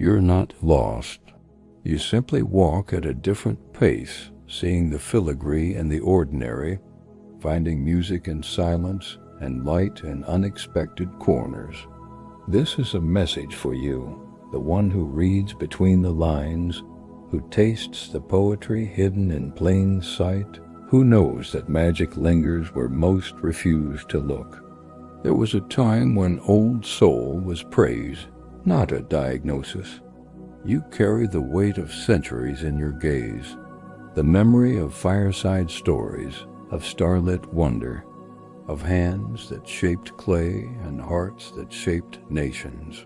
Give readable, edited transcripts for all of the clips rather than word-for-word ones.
You're not lost. You simply walk at a different pace, seeing the filigree in the ordinary, finding music in silence and light in unexpected corners. This is a message for you, the one who reads between the lines, who tastes the poetry hidden in plain sight, who knows that magic lingers where most refuse to look. There was a time when old soul was praise, not a diagnosis. You carry the weight of centuries in your gaze, the memory of fireside stories, of starlit wonder, of hands that shaped clay and hearts that shaped nations.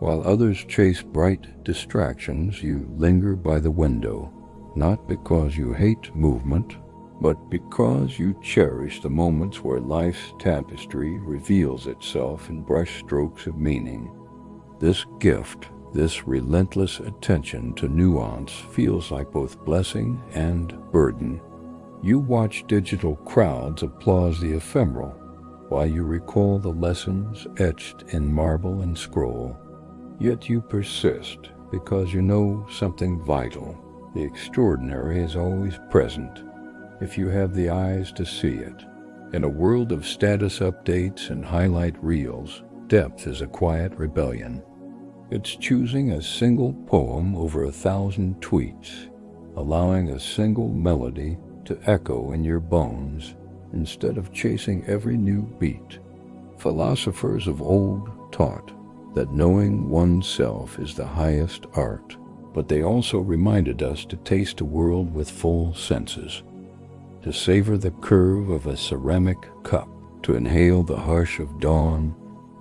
While others chase bright distractions, you linger by the window, not because you hate movement, but because you cherish the moments where life's tapestry reveals itself in brushstrokes of meaning. This gift, this relentless attention to nuance, feels like both blessing and burden. You watch digital crowds applaud the ephemeral, while you recall the lessons etched in marble and scroll. Yet you persist, because you know something vital. The extraordinary is always present, if you have the eyes to see it. In a world of status updates and highlight reels, depth is a quiet rebellion. It's choosing a single poem over 1,000 tweets, allowing a single melody to echo in your bones instead of chasing every new beat. Philosophers of old taught that knowing oneself is the highest art, but they also reminded us to taste a world with full senses, to savor the curve of a ceramic cup, to inhale the hush of dawn,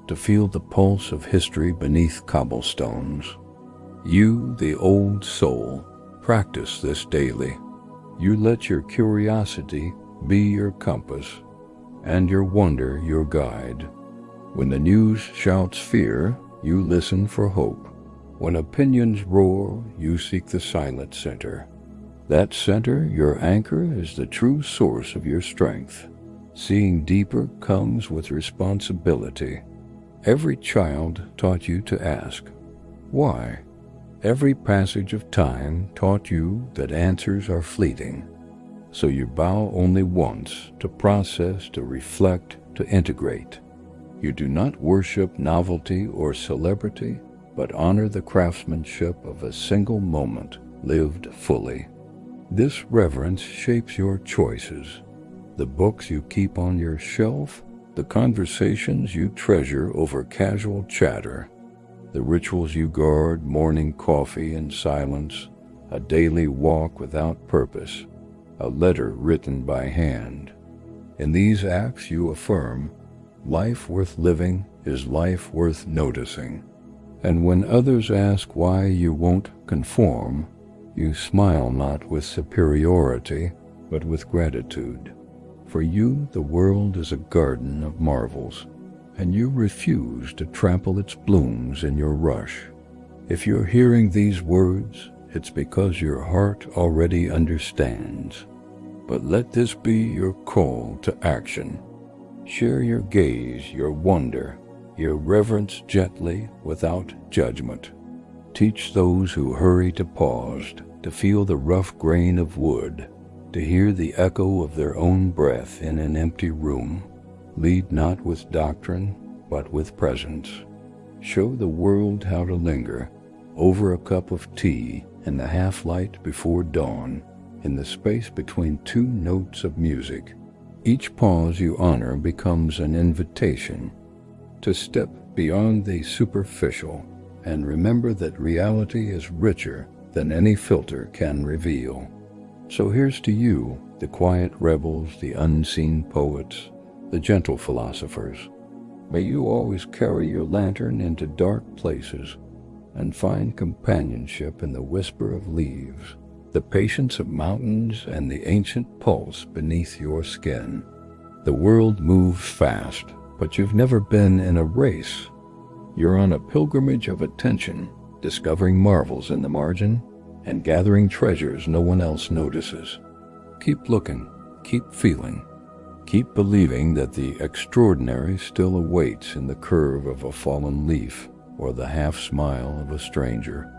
to feel the pulse of history beneath cobblestones. You, the old soul, practice this daily. You let your curiosity be your compass, and your wonder your guide. When the news shouts fear, you listen for hope. When opinions roar, you seek the silent center. That center, your anchor, is the true source of your strength. Seeing deeper comes with responsibility. Every child taught you to ask, why? Every passage of time taught you that answers are fleeting. So you bow only once, to process, to reflect, to integrate. You do not worship novelty or celebrity, but honor the craftsmanship of a single moment lived fully. This reverence shapes your choices, the books you keep on your shelf, the conversations you treasure over casual chatter, the rituals you guard, morning coffee in silence, a daily walk without purpose, a letter written by hand. In these acts you affirm, life worth living is life worth noticing. And when others ask why you won't conform, you smile not with superiority, but with gratitude. For you, the world is a garden of marvels, and you refuse to trample its blooms in your rush. If you're hearing these words, it's because your heart already understands. But let this be your call to action. Share your gaze, your wonder, your reverence gently without judgment. Teach those who hurry to pause, to feel the rough grain of wood, to hear the echo of their own breath in an empty room. Lead not with doctrine, but with presence. Show the world how to linger over a cup of tea in the half-light before dawn, in the space between two notes of music. Each pause you honor becomes an invitation to step beyond the superficial and remember that reality is richer than any filter can reveal. So here's to you, the quiet rebels, the unseen poets, the gentle philosophers. May you always carry your lantern into dark places and find companionship in the whisper of leaves, the patience of mountains, and the ancient pulse beneath your skin. The world moves fast, but you've never been in a race. You're on a pilgrimage of attention, discovering marvels in the margin and gathering treasures no one else notices. Keep looking, keep feeling, keep believing that the extraordinary still awaits in the curve of a fallen leaf. or the half smile of a stranger.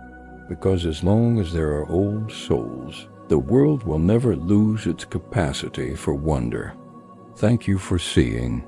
Because as long as there are old souls, the world will never lose its capacity for wonder. Thank you for seeing,